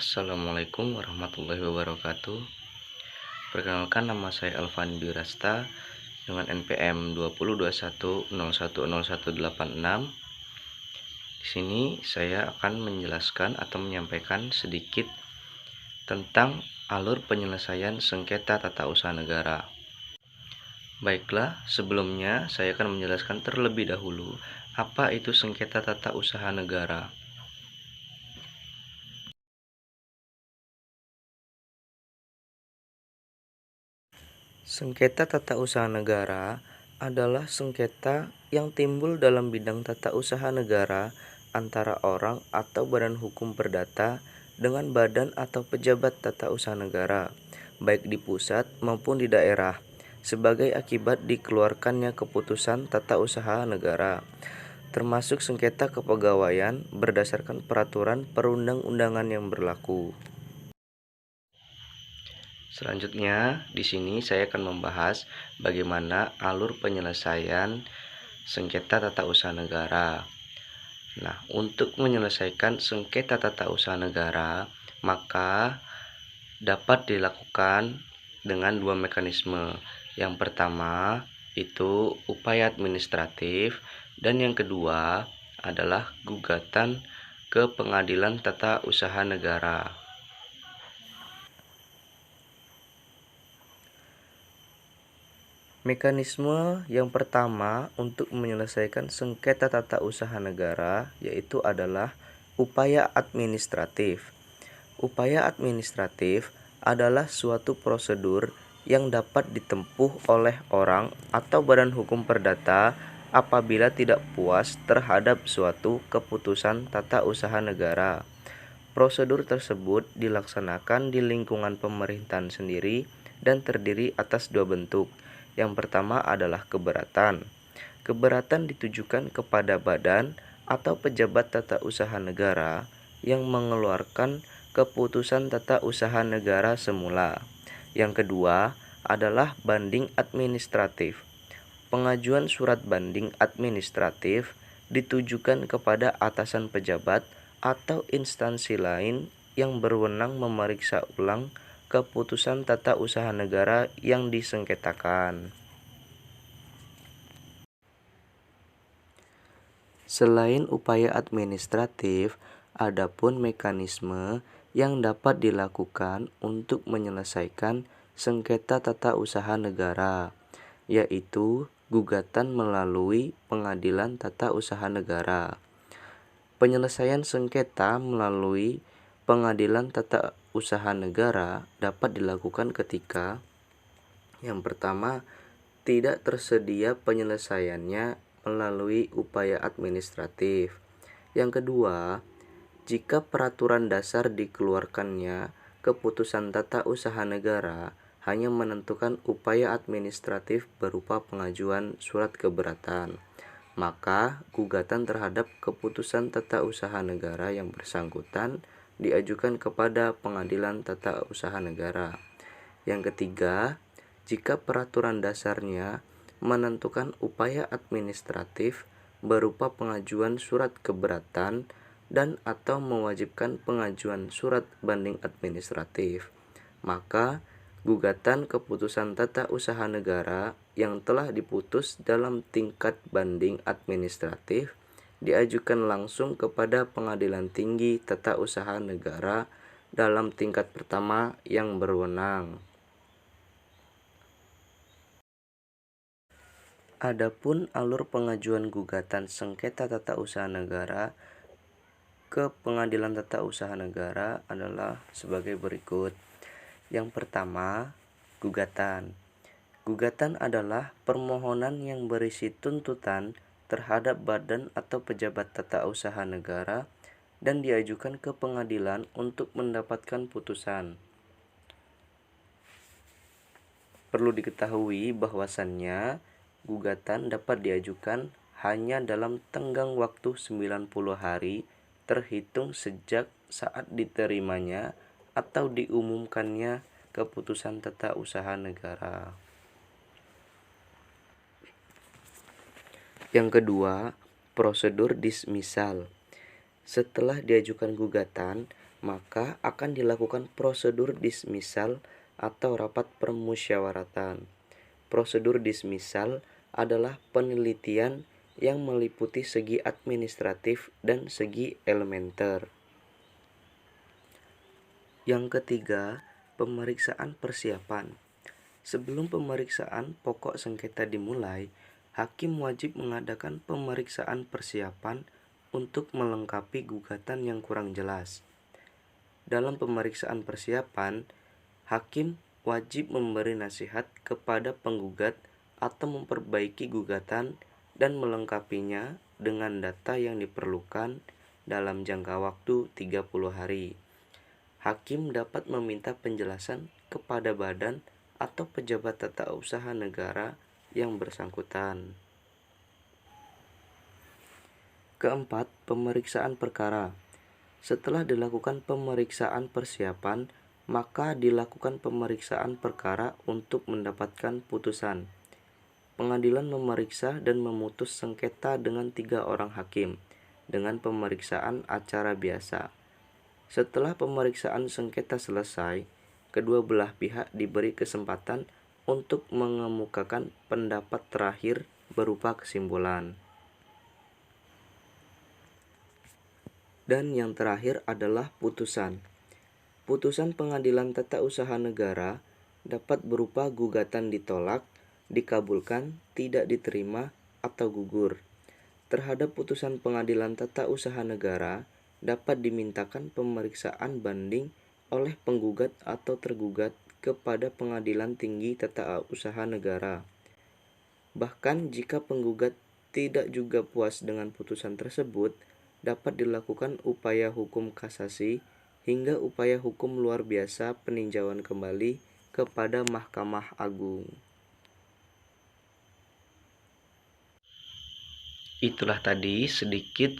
Assalamualaikum warahmatullahi wabarakatuh. Perkenalkan, nama saya Alvan Durasta dengan NPM 2021010186. Di sini saya akan menjelaskan atau menyampaikan sedikit tentang alur penyelesaian sengketa tata usaha negara. Baiklah, sebelumnya saya akan menjelaskan terlebih dahulu apa itu sengketa tata usaha negara. Sengketa tata usaha negara adalah sengketa yang timbul dalam bidang tata usaha negara antara orang atau badan hukum perdata dengan badan atau pejabat tata usaha negara, baik di pusat maupun di daerah, sebagai akibat dikeluarkannya keputusan tata usaha negara, termasuk sengketa kepegawaian berdasarkan peraturan perundang-undangan yang berlaku. Selanjutnya, di sini saya akan membahas bagaimana alur penyelesaian sengketa tata usaha negara. Nah, untuk menyelesaikan sengketa tata usaha negara, maka dapat dilakukan dengan dua mekanisme. Yang pertama itu upaya administratif, dan yang kedua adalah gugatan ke Pengadilan Tata Usaha Negara. Mekanisme yang pertama untuk menyelesaikan sengketa tata usaha negara yaitu adalah upaya administratif. Upaya administratif adalah suatu prosedur yang dapat ditempuh oleh orang atau badan hukum perdata apabila tidak puas terhadap suatu keputusan tata usaha negara. Prosedur tersebut dilaksanakan di lingkungan pemerintahan sendiri dan terdiri atas dua bentuk. Yang pertama adalah keberatan. Keberatan ditujukan kepada badan atau pejabat tata usaha negara yang mengeluarkan keputusan tata usaha negara semula. Yang kedua adalah banding administratif. Pengajuan surat banding administratif ditujukan kepada atasan pejabat atau instansi lain yang berwenang memeriksa ulang keputusan tata usaha negara yang disengketakan. Selain upaya administratif, adapun mekanisme yang dapat dilakukan untuk menyelesaikan sengketa tata usaha negara, yaitu gugatan melalui Pengadilan Tata Usaha Negara. Penyelesaian sengketa melalui Pengadilan Tata Usaha Negara dapat dilakukan ketika yang pertama, tidak tersedia penyelesaiannya melalui upaya administratif. Yang kedua, jika peraturan dasar dikeluarkannya keputusan tata usaha negara hanya menentukan upaya administratif berupa pengajuan surat keberatan, maka gugatan terhadap keputusan tata usaha negara yang bersangkutan diajukan kepada Pengadilan Tata Usaha Negara. Yang ketiga, jika peraturan dasarnya menentukan upaya administratif berupa pengajuan surat keberatan dan atau mewajibkan pengajuan surat banding administratif, maka gugatan keputusan tata usaha negara yang telah diputus dalam tingkat banding administratif diajukan langsung kepada Pengadilan Tinggi Tata Usaha Negara dalam tingkat pertama yang berwenang. Adapun alur pengajuan gugatan sengketa tata usaha negara ke Pengadilan Tata Usaha Negara adalah sebagai berikut. Yang pertama, gugatan. Gugatan adalah permohonan yang berisi tuntutan terhadap badan atau pejabat tata usaha negara dan diajukan ke pengadilan untuk mendapatkan putusan. Perlu diketahui bahwasannya gugatan dapat diajukan hanya dalam tenggang waktu 90 hari terhitung sejak saat diterimanya atau diumumkannya keputusan tata usaha negara. Yang kedua, prosedur dismisal. Setelah diajukan gugatan, maka akan dilakukan prosedur dismisal atau rapat permusyawaratan. Prosedur dismisal adalah penelitian yang meliputi segi administratif dan segi elementer. Yang ketiga, pemeriksaan persiapan. Sebelum pemeriksaan pokok sengketa dimulai, hakim wajib mengadakan pemeriksaan persiapan untuk melengkapi gugatan yang kurang jelas. Dalam pemeriksaan persiapan, hakim wajib memberi nasihat kepada penggugat atau memperbaiki gugatan dan melengkapinya dengan data yang diperlukan dalam jangka waktu 30 hari. Hakim dapat meminta penjelasan kepada badan atau pejabat tata usaha negara yang bersangkutan. Keempat, pemeriksaan perkara. Setelah dilakukan pemeriksaan persiapan, maka dilakukan pemeriksaan perkara untuk mendapatkan putusan. Pengadilan memeriksa dan memutus sengketa dengan 3 orang hakim dengan pemeriksaan acara biasa. Setelah pemeriksaan sengketa selesai, kedua belah pihak diberi kesempatan untuk mengemukakan pendapat terakhir berupa kesimpulan. Dan yang terakhir adalah putusan. Putusan Pengadilan Tata Usaha Negara dapat berupa gugatan ditolak, dikabulkan, tidak diterima, atau gugur. Terhadap putusan Pengadilan Tata Usaha Negara dapat dimintakan pemeriksaan banding oleh penggugat atau tergugat kepada Pengadilan Tinggi Tata Usaha Negara. Bahkan jika penggugat tidak juga puas dengan putusan tersebut, dapat dilakukan upaya hukum kasasi hingga upaya hukum luar biasa peninjauan kembali kepada Mahkamah Agung. Itulah tadi sedikit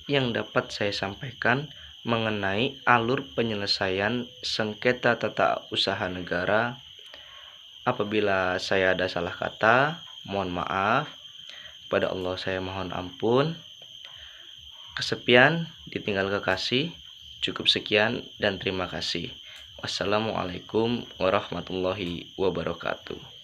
yang dapat saya sampaikan mengenai alur penyelesaian sengketa tata usaha negara. Apabila saya ada salah kata, mohon maaf. Pada Allah saya mohon ampun. Kesepian ditinggal kekasih. Cukup sekian dan terima kasih. Wassalamualaikum warahmatullahi wabarakatuh.